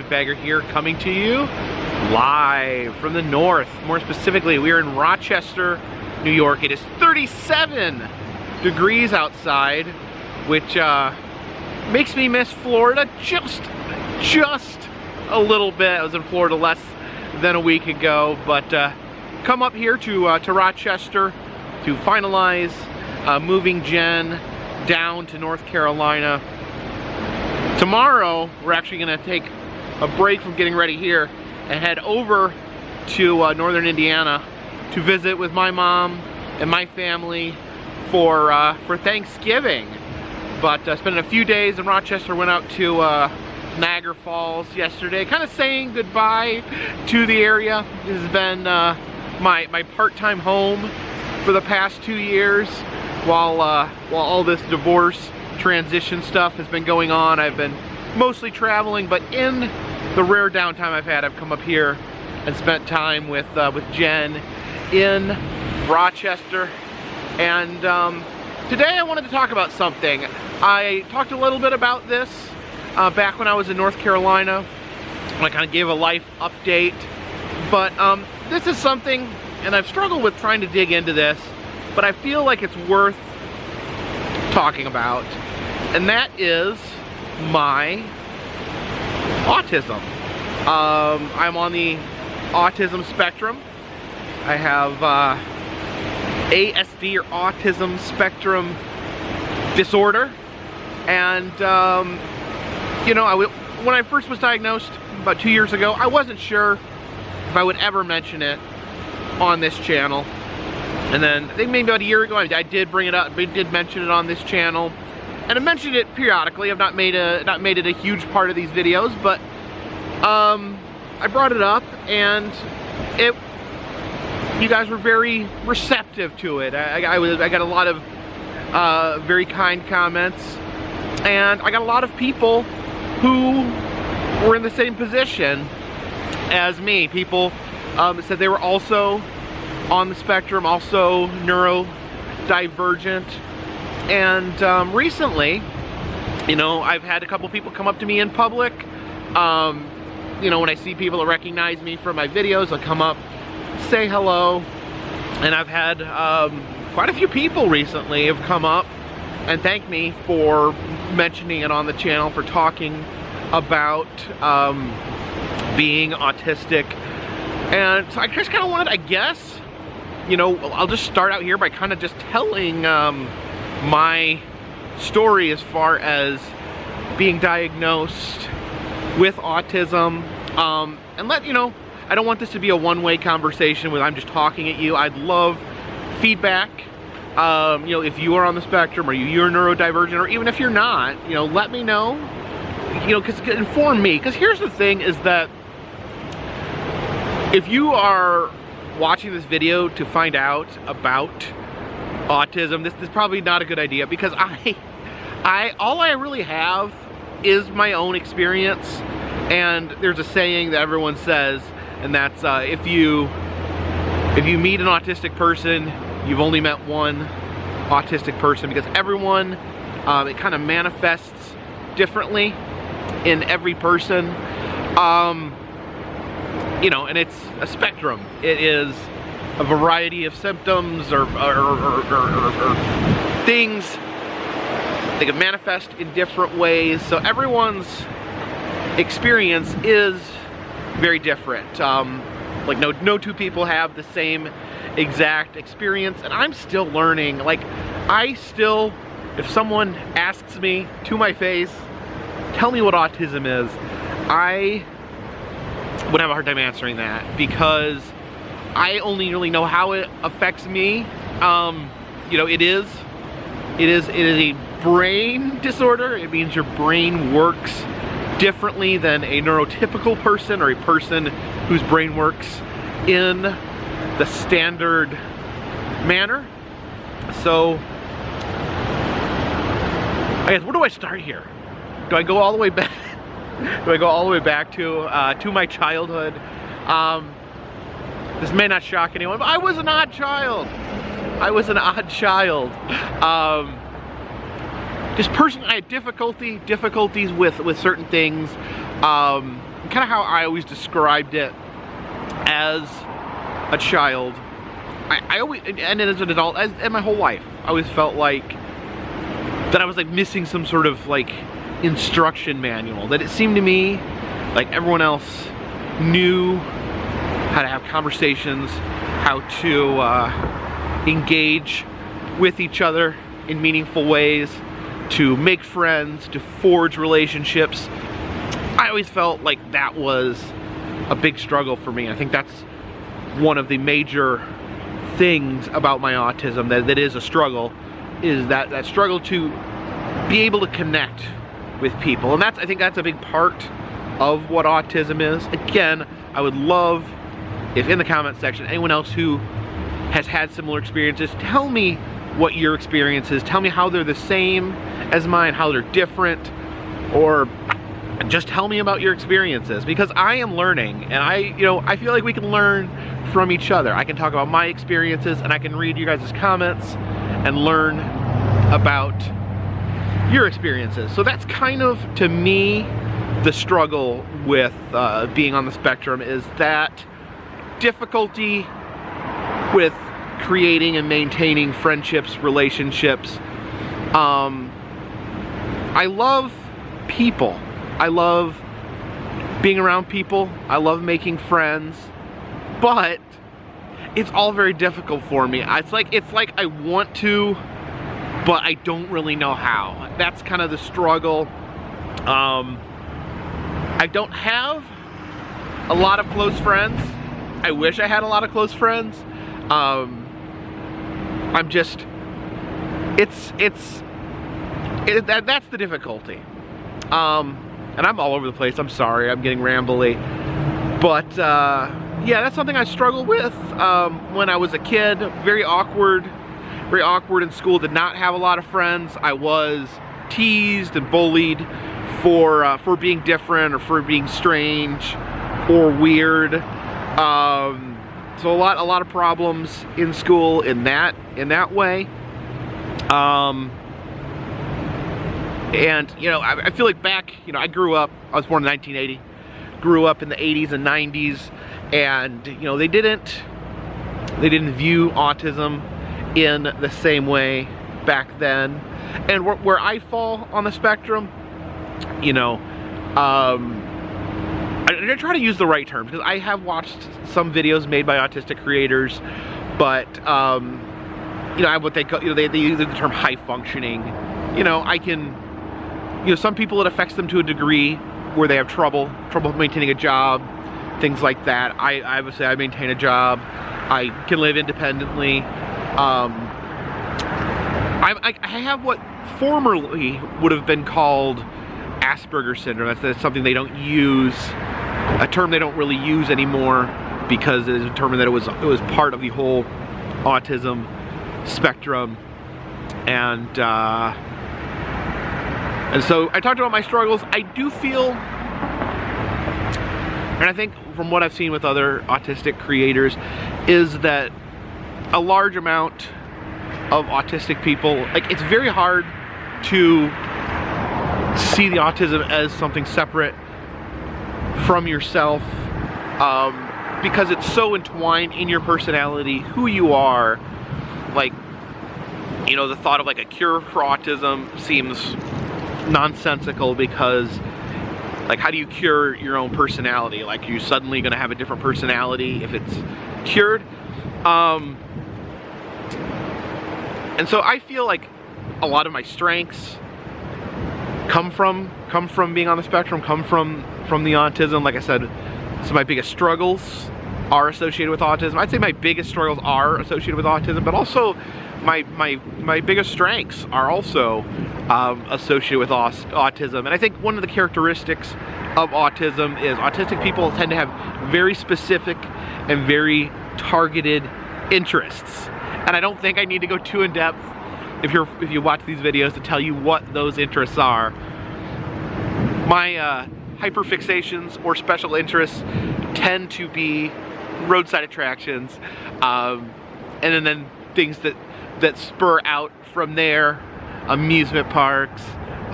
Carpetbagger here, coming to you live from the north. More specifically, we are in Rochester, New York. It is 37 degrees outside, which makes me miss Florida just a little bit. I was in Florida less than a week ago, but come up here to Rochester to finalize moving Jen down to North Carolina. Tomorrow, we're actually going to take a break from getting ready here and head over to northern Indiana to visit with my mom and my family for Thanksgiving. But spending a few days in Rochester, went out to Niagara Falls yesterday, kind of saying goodbye to the area. This has been my part-time home for the past 2 years while all this divorce transition stuff has been going on. I've been mostly traveling, but in the rare downtime I've had, I've come up here and spent time with Jen in Rochester. And today I wanted to talk about something. I talked a little bit about this back when I was in North Carolina. I kind of gave a life update, but this is something, and I've struggled with trying to dig into this, but I feel like it's worth talking about, and that is my autism. I'm on the autism spectrum. I have ASD, or autism spectrum disorder, and you know, when I first was diagnosed about 2 years ago, I wasn't sure if I would ever mention it on this channel. And then I think maybe about a year ago, I did bring it up. I did mention it on this channel, and I mentioned it periodically. I've not made it a huge part of these videos, but I brought it up, and you guys were very receptive to it. I got a lot of very kind comments, and I got a lot of people who were in the same position as me. People said they were also on the spectrum, also neurodivergent. And recently, you know, I've had a couple people come up to me in public. You know, when I see people that recognize me from my videos, they'll come up, say hello. And I've had quite a few people recently have come up and thank me for mentioning it on the channel, for talking about being autistic. And so I just kind of wanted, I guess, you know, I'll just start out here by kind of just telling my story as far as being diagnosed with autism, and let you know, I don't want this to be a one-way conversation where I'm just talking at you. I'd love feedback. You know, if you are on the spectrum, or you're neurodivergent, or even if you're not, you know, let me know. You know, because inform me. Because here's the thing: is that if you are watching this video to find out about autism, this is probably not a good idea, because all I really have is my own experience. And there's a saying that everyone says, and that's if you meet an autistic person, you've only met one autistic person, because everyone, it kind of manifests differently in every person. You know, and it's a spectrum. It is a variety of symptoms or things that can manifest in different ways. So everyone's experience is very different. Like no two people have the same exact experience, and I'm still learning. Like, if someone asks me to my face, tell me what autism is, I would have a hard time answering that, because I only really know how it affects me. You know, it is a brain disorder. It means your brain works differently than a neurotypical person, or a person whose brain works in the standard manner. So I guess, where do I start here? Do I go all the way back? Do I go all the way back to my childhood? This may not shock anyone, but I was an odd child. I was an odd child. Just personally, I had difficulties with certain things. kind of how I always described it as a child. I always, and as an adult, and my whole life, I always felt like that I was like missing some sort of like instruction manual. That it seemed to me like everyone else knew how to have conversations, how to engage with each other in meaningful ways, to make friends, to forge relationships. I always felt like that was a big struggle for me. I think that's one of the major things about my autism that is a struggle, is that struggle to be able to connect with people. And I think that's a big part of what autism is. Again, I would love if in the comment section, anyone else who has had similar experiences, tell me what your experience is. Tell me how they're the same as mine, how they're different, or just tell me about your experiences, because I am learning, and I feel like we can learn from each other. I can talk about my experiences, and I can read you guys' comments and learn about your experiences. So that's kind of, to me, the struggle with being on the spectrum, is that difficulty with creating and maintaining friendships, relationships. I love people. I love being around people. I love making friends, but it's all very difficult for me. It's like I want to, but I don't really know how. That's kind of the struggle. I don't have a lot of close friends. I wish I had a lot of close friends. I'm just, that's the difficulty. And I'm all over the place. I'm sorry, I'm getting rambly. But yeah, that's something I struggled with when I was a kid. Very awkward in school. Did not have a lot of friends. I was teased and bullied for being different, or for being strange or weird. So a lot of problems in school in that way. And I feel like back, I was born in 1980, grew up in the 80s and 90s, and they didn't view autism in the same way back then. And where I fall on the spectrum, I try to use the right terms, because I have watched some videos made by autistic creators, but I have what they call, they use the term high functioning. I can, some people it affects them to a degree where they have trouble maintaining a job, things like that. I would say I maintain a job. I can live independently. I have what formerly would have been called Asperger's syndrome. That's something they don't use, a term they don't really use anymore, because it is determined that it was part of the whole autism spectrum. And so I talked about my struggles. I do feel, and I think from what I've seen with other autistic creators, is that a large amount of autistic people, like, it's very hard to see the autism as something separate from yourself, because it's so entwined in your personality, who you are. Like, the thought of like a cure for autism seems nonsensical, because like, how do you cure your own personality? Like, are you suddenly going to have a different personality if it's cured? And so I feel like a lot of my strengths come from being on the spectrum, come from the autism. Like I said, some of my biggest struggles are associated with autism. I'd say my biggest struggles are associated with autism, but also my biggest strengths are also associated with autism. And I think one of the characteristics of autism is autistic people tend to have very specific and very targeted interests. And I don't think I need to go too in depth if you watch these videos to tell you what those interests are. My hyperfixations or special interests tend to be roadside attractions, and then things that spur out from there: amusement parks,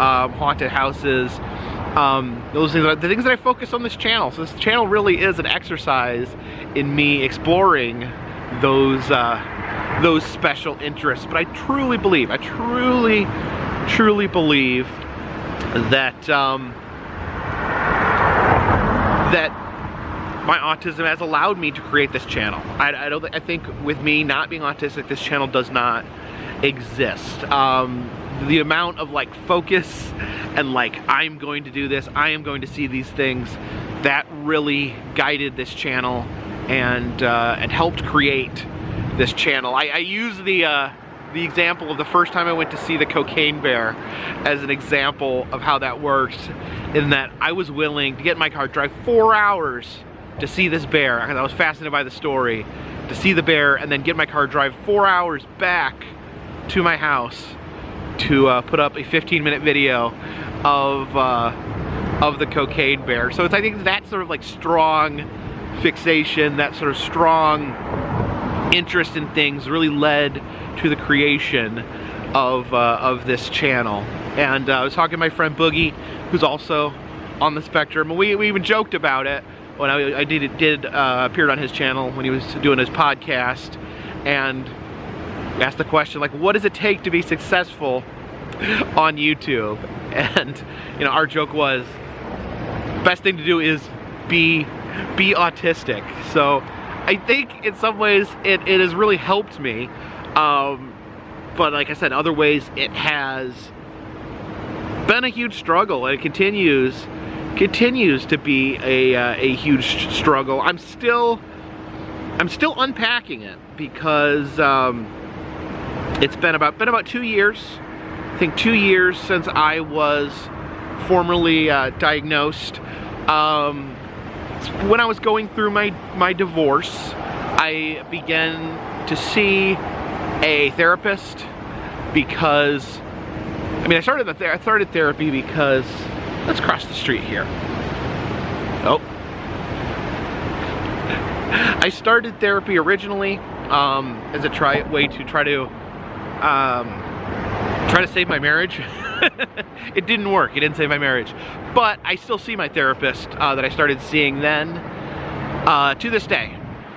haunted houses, those things, the things that I focus on this channel. So this channel really is an exercise in me exploring those special interests. But I truly believe, truly believe that that my autism has allowed me to create this channel. I think with me not being autistic, this channel does not exist. The amount of like focus and like, I'm going to do this, I am going to see these things, that really guided this channel and helped create this channel. I use the example of the first time I went to see the cocaine bear as an example of how that works, in that I was willing to get in my car, drive 4 hours to see this bear, because I was fascinated by the story, to see the bear, and then get in my car, drive 4 hours back to my house to put up a 15-minute video of the cocaine bear. So it's, I think that sort of like strong fixation, that sort of strong interest in things really led to the creation of this channel. And I was talking to my friend Boogie, who's also on the spectrum, and we even joked about it when I appeared on his channel when he was doing his podcast, and asked the question, like, what does it take to be successful on YouTube? And you know, our joke was, best thing to do is be autistic. So I think in some ways it has really helped me, but like I said, in other ways it has been a huge struggle, and it continues to be a huge struggle. I'm still unpacking it, because it's been about 2 years. I think 2 years since I was formally diagnosed. When I was going through my divorce, I began to see a therapist, because I started therapy because, let's cross the street here. Oh. I started therapy originally as a way to try to save my marriage. It didn't work. It didn't save my marriage. But I still see my therapist that I started seeing then to this day.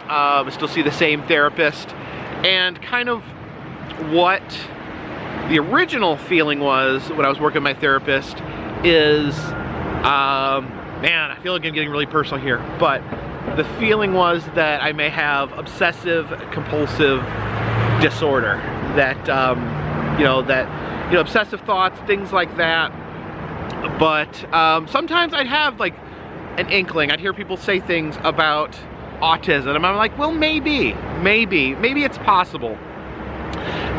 I still see the same therapist, and kind of what the original feeling was when I was working with my therapist is, man, I feel like I'm getting really personal here, but the feeling was that I may have obsessive compulsive disorder, that obsessive thoughts, things like that. But sometimes I'd have like an inkling. I'd hear people say things about autism, and I'm like, well, maybe it's possible.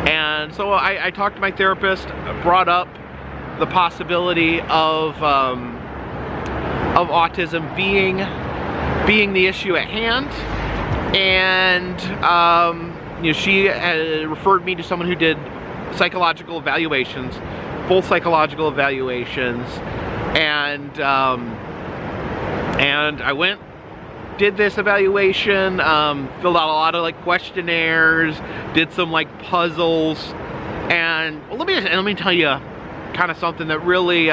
And so I talked to my therapist, brought up the possibility of autism being the issue at hand, and she referred me to someone who did psychological evaluations, full psychological evaluations, and I went, did this evaluation, filled out a lot of like questionnaires, did some like puzzles, and well, let me tell you kind of something that really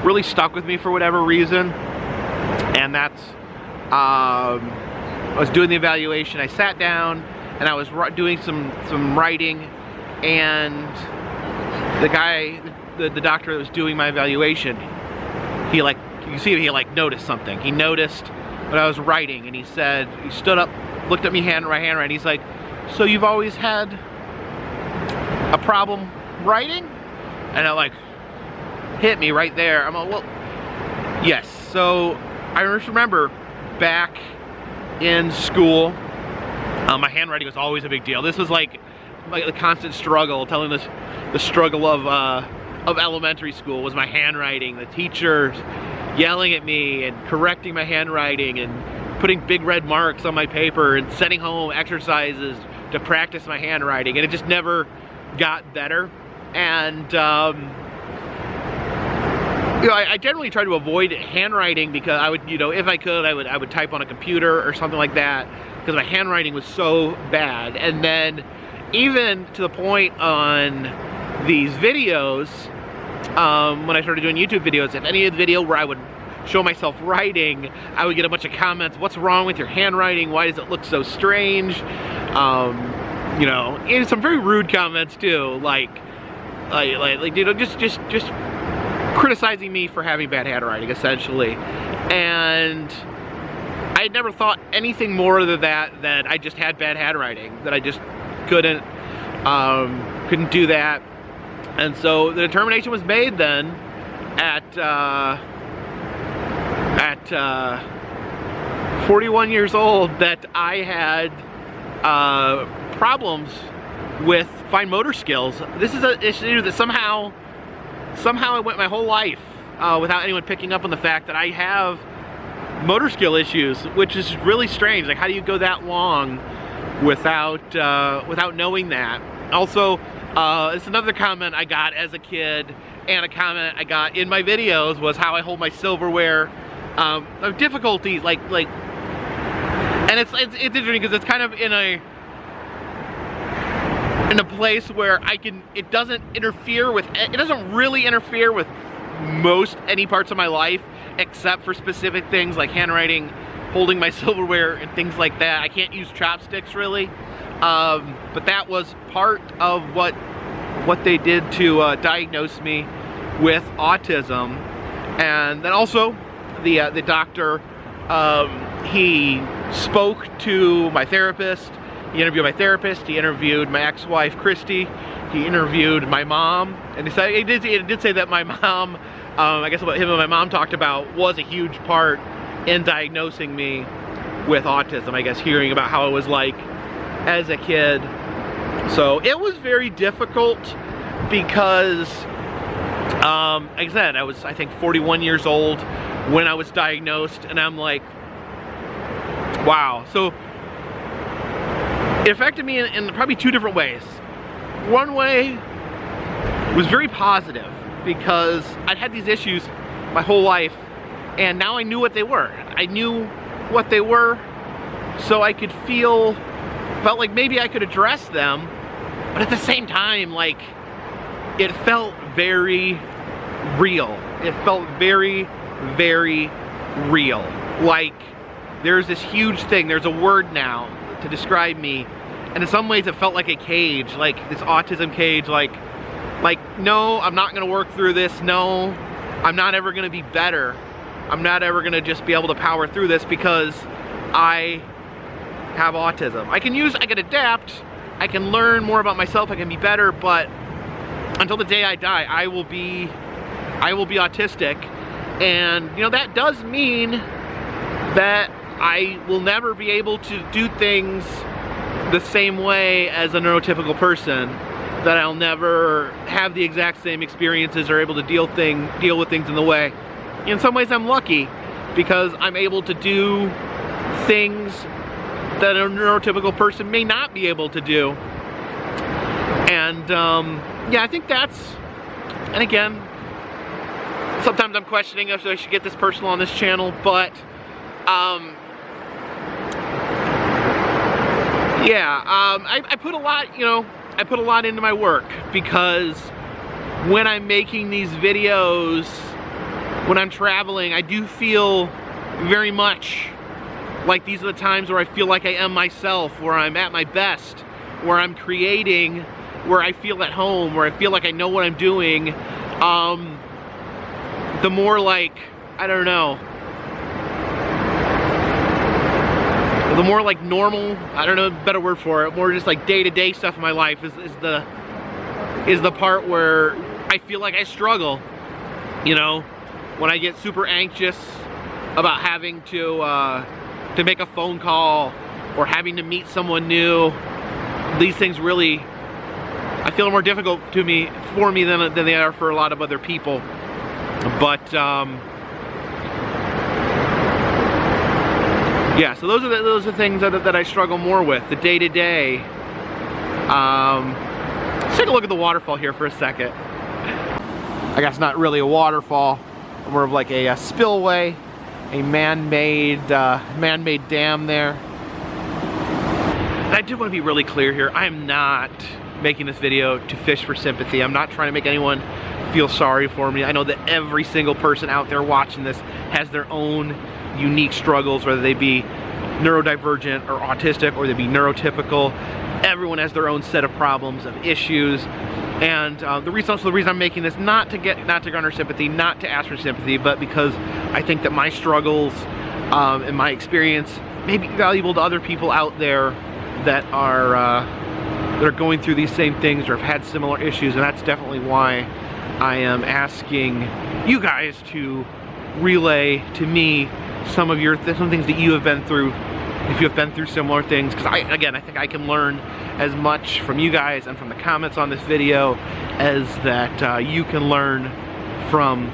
really stuck with me for whatever reason. And that's I was doing the evaluation, I sat down and I was doing some writing, and the guy, the doctor that was doing my evaluation, he like, you can see he like noticed something. He noticed what I was writing, and he said, he stood up, looked at me handwriting, he's like, so you've always had a problem writing? And it like hit me right there. I'm like, well, yes. So I just remember back in school, my handwriting was always a big deal. This was like the constant struggle, telling this, the struggle of elementary school was my handwriting. The teachers yelling at me and correcting my handwriting and putting big red marks on my paper and sending home exercises to practice my handwriting, and it just never got better. And I generally try to avoid handwriting, because I would, if I could, I would type on a computer or something like that, because my handwriting was so bad. And then even to the point on these videos, when I started doing YouTube videos. If any of the video where I would show myself writing, I would get a bunch of comments, what's wrong with your handwriting? Why does it look so strange? You know, and some very rude comments too, like you know, just criticizing me for having bad handwriting, essentially. And I had never thought anything more than that I just had bad handwriting, that I just couldn't do that. And so the determination was made then at 41 years old that I had problems with fine motor skills. This is an issue that somehow I went my whole life without anyone picking up on the fact that I have motor skill issues, which is really strange. Like, how do you go that long without knowing that? Also, it's another comment I got as a kid, and a comment I got in my videos was how I hold my silverware. Difficulties, and it's interesting because it's kind of in a place where it doesn't really interfere with most any parts of my life, except for specific things like handwriting, holding my silverware, and things like that. I can't use chopsticks really, but that was part of what they did to diagnose me with autism. And then also the doctor, he spoke to my therapist. He interviewed my therapist, he interviewed my ex-wife Christy, he interviewed my mom, and he did say that my mom, I guess what him and my mom talked about was a huge part in diagnosing me with autism. I guess hearing about how it was like as a kid. So it was very difficult because, like I said, I was, I think, 41 years old when I was diagnosed, and I'm like, wow. So it affected me in probably two different ways. One way was very positive because I'd had these issues my whole life, and now I knew what they were. I knew what they were, so I could felt like maybe I could address them, but at the same time, like, it felt very real. It felt very, very real. Like, there's this huge thing, there's a word now to describe me, and in some ways it felt like a cage, like this autism cage, like no, I'm not gonna work through this, no, I'm not ever gonna be better, I'm not ever gonna just be able to power through this because I have autism. I can adapt, I can learn more about myself, I can be better, but until the day I die, I will be autistic. And you know, that does mean that I will never be able to do things the same way as a neurotypical person, that I'll never have the exact same experiences or able to deal with things in the way. In some ways I'm lucky because I'm able to do things that a neurotypical person may not be able to do. And yeah, I think that's, and again, sometimes I'm questioning if I should get this personal on this channel, but yeah, I put a lot, you know, I put a lot into my work because when I'm making these videos, when I'm traveling, I do feel very much like these are the times where I feel like I am myself, where I'm at my best, where I'm creating, where I feel at home, where I feel like I know what I'm doing. The more like, I don't know, the more like normal, I don't know a better word for it, more just like day-to-day stuff in my life is the part where I feel like I struggle. You know, when I get super anxious about having to make a phone call or having to meet someone new, these things really, I feel are more difficult for me than they are for a lot of other people. But yeah, so those are the things that I struggle more with, the day-to-day. Let's take a look at the waterfall here for a second. I guess not really a waterfall, more of like a spillway, a man-made dam there. And I do want to be really clear here. I am not making this video to fish for sympathy. I'm not trying to make anyone feel sorry for me. I know that every single person out there watching this has their own unique struggles, whether they be neurodivergent or autistic, or they be neurotypical. Everyone has their own set of problems, of issues, and the reason I'm making this, not to garner sympathy, not to ask for sympathy, but because I think that my struggles and my experience may be valuable to other people out there that are going through these same things or have had similar issues, and that's definitely why I am asking you guys to relay to me some things that you have been through, if you have been through similar things, because I think I can learn as much from you guys and from the comments on this video as that you can learn from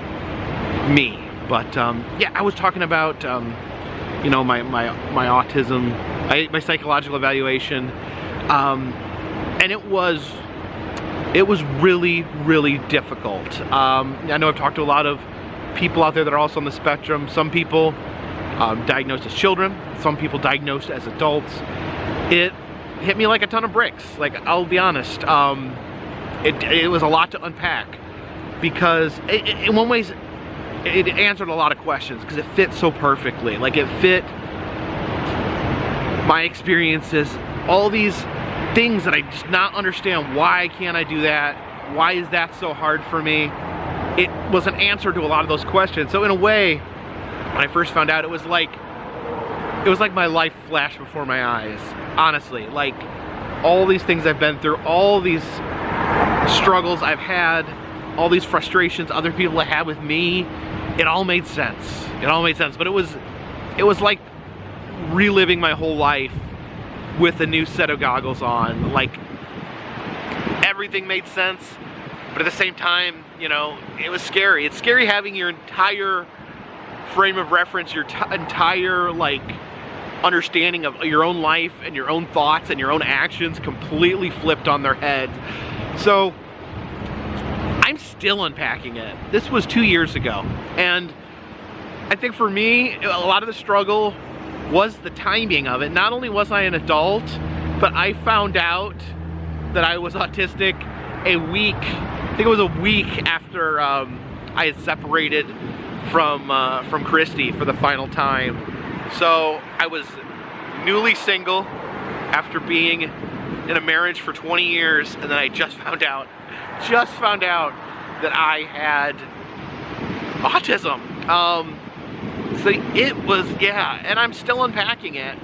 me. But yeah, I was talking about you know, my autism, my psychological evaluation, and it was really, really difficult. I know I've talked to a lot of people out there that are also on the spectrum. Some people diagnosed as children, some people diagnosed as adults. It hit me like a ton of bricks. Like, I'll be honest, it was a lot to unpack, because in one ways it answered a lot of questions, because it fit so perfectly. Like, it fit my experiences, all these things that I just not understand. Why can't I do that? Why is that so hard for me? It was an answer to a lot of those questions. So in a way, when I first found out, it was like my life flashed before my eyes. Honestly, like, all these things I've been through, all these struggles I've had, all these frustrations other people have had with me, it all made sense. It all made sense. But it was like reliving my whole life with a new set of goggles on. Like, everything made sense, but at the same time, you know, it was scary. It's scary having your entire frame of reference, your entire, like, understanding of your own life and your own thoughts and your own actions completely flipped on their head. So I'm still unpacking it. This was 2 years ago, and I think for me, a lot of the struggle was the timing of it. Not only was I an adult, but I found out that I was autistic a week after I had separated from Christy for the final time. So I was newly single after being in a marriage for 20 years, and then I just found out that I had autism. So it was, yeah, and I'm still unpacking it.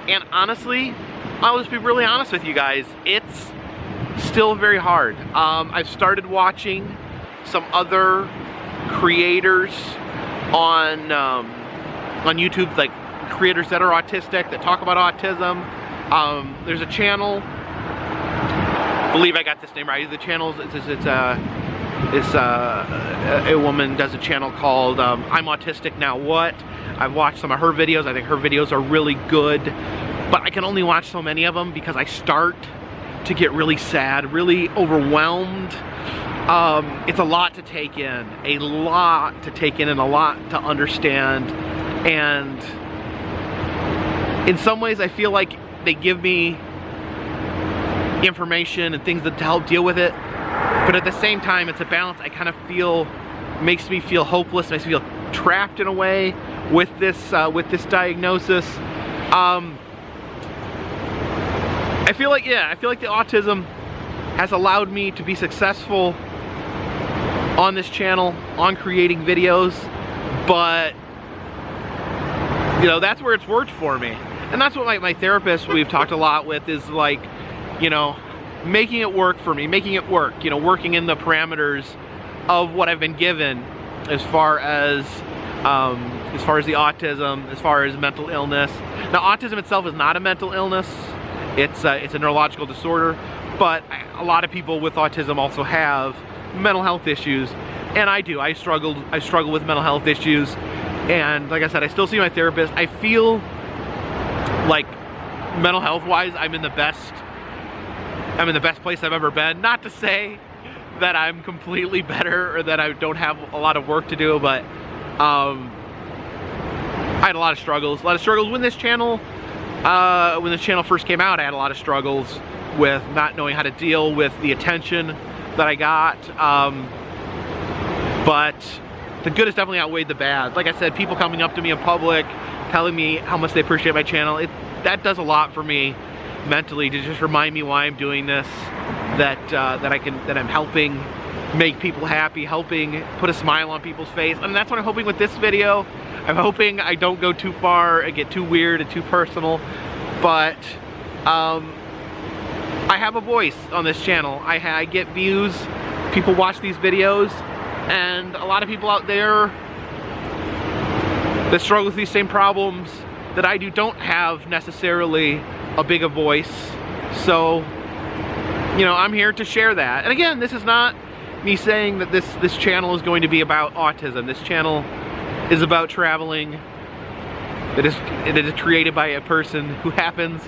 And honestly, I'll just be really honest with you guys, it's still very hard. I've started watching some other creators on YouTube, like creators that are autistic, that talk about autism. There's a channel, I believe I got this name right. The channel, it's a woman does a channel called I'm Autistic Now What. I've watched some of her videos. I think her videos are really good, but I can only watch so many of them because I start to get really sad, really overwhelmed. It's a lot to take in, and a lot to understand. And in some ways I feel like they give me information and things to help deal with it, but at the same time it's a balance. I kind of feel, makes me feel hopeless, makes me feel trapped in a way with this diagnosis. I feel like, yeah, I feel like the autism has allowed me to be successful on this channel, on creating videos, but you know, that's where it's worked for me. And that's what my therapist, we've talked a lot with, is like, you know, making it work for me, making it work, you know, working in the parameters of what I've been given as far as the autism, as far as mental illness. Now, autism itself is not a mental illness. It's a neurological disorder, but a lot of people with autism also have mental health issues, and I do. I struggle with mental health issues, and like I said, I still see my therapist. I feel like mental health wise, I'm in the best place I've ever been. Not to say that I'm completely better or that I don't have a lot of work to do, but I had a lot of struggles when this channel first came out. I had a lot of struggles with not knowing how to deal with the attention that I got. but the good has definitely outweighed the bad. Like I said, people coming up to me in public, telling me how much they appreciate my channel, that does a lot for me mentally, to just remind me why I'm doing this, that I'm helping make people happy, helping put a smile on people's face. And that's what I'm hoping with this video. I'm hoping I don't go too far and get too weird and too personal, but I have a voice on this channel. I get views, people watch these videos, and a lot of people out there that struggle with these same problems that I do don't have necessarily a big a voice. So, you know, I'm here to share that. And again, this is not me saying that this channel is going to be about autism. This channel is about traveling. It is created by a person who happens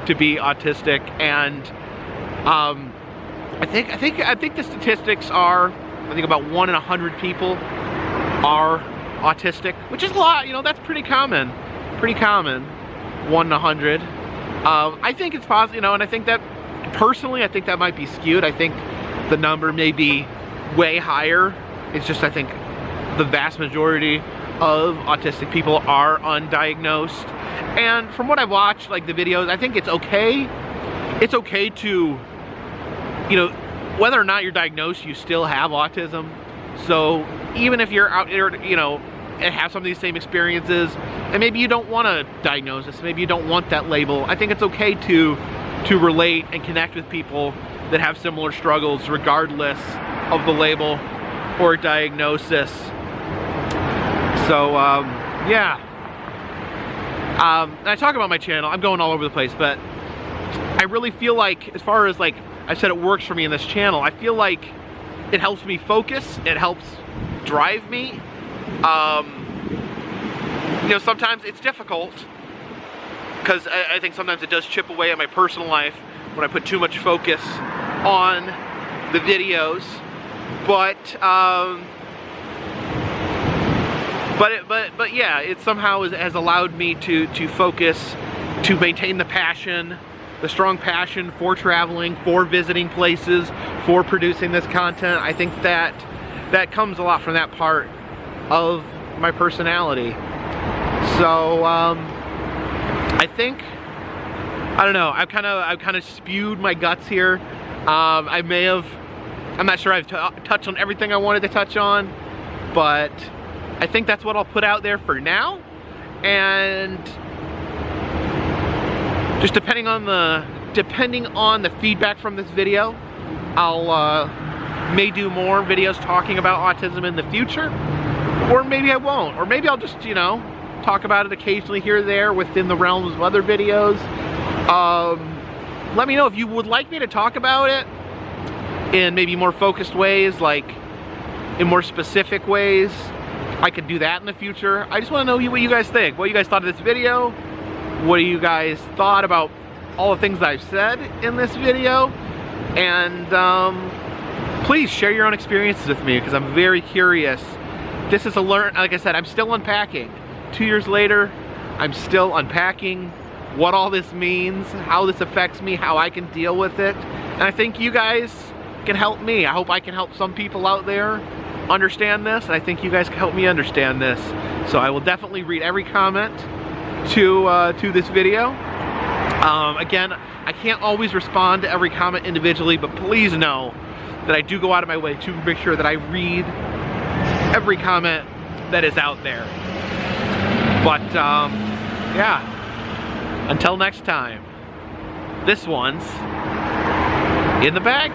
to be autistic, and I think the statistics are, I think about 1 in 100 people are autistic, which is a lot. You know, that's pretty common. 1 in 100. I think it's possible, you know, and I think that personally, I think that might be skewed. I think the number may be way higher. It's just, I think the vast majority of autistic people are undiagnosed. And from what I've watched, like the videos, I think it's okay. It's okay to, you know, whether or not you're diagnosed, you still have autism. So even if you're out there, you know, and have some of these same experiences, and maybe you don't want a diagnosis, maybe you don't want that label, I think it's okay to relate and connect with people that have similar struggles regardless of the label or diagnosis. So yeah, and I talk about my channel, I'm going all over the place, but I really feel like, as far as like I said, it works for me in this channel. I feel like it helps me focus, it helps drive me. You know, sometimes it's difficult, because I think sometimes it does chip away at my personal life when I put too much focus on the videos, but yeah, it somehow has allowed me to focus, to maintain the passion, the strong passion for traveling, for visiting places, for producing this content. I think that comes a lot from that part of my personality. So I think, I don't know, I've kind of spewed my guts here. I'm not sure I've touched on everything I wanted to touch on, but I think that's what I'll put out there for now. And just depending on the feedback from this video, I'll may do more videos talking about autism in the future, or maybe I won't, or maybe I'll just, you know, talk about it occasionally here or there within the realms of other videos. Let me know if you would like me to talk about it in maybe more focused ways, like in more specific ways. I could do that in the future. I just want to know what you guys think. What you guys thought of this video? What do you guys thought about all the things that I've said in this video? And please share your own experiences with me, because I'm very curious. This is like I said, I'm still unpacking. 2 years later, I'm still unpacking what all this means, how this affects me, how I can deal with it. And I think you guys can help me. I hope I can help some people out there understand this, and I think you guys can help me understand this. So I will definitely read every comment to this video. Again, I can't always respond to every comment individually, but please know that I do go out of my way to make sure that I read every comment that is out there. But yeah, until next time, this one's in the bag.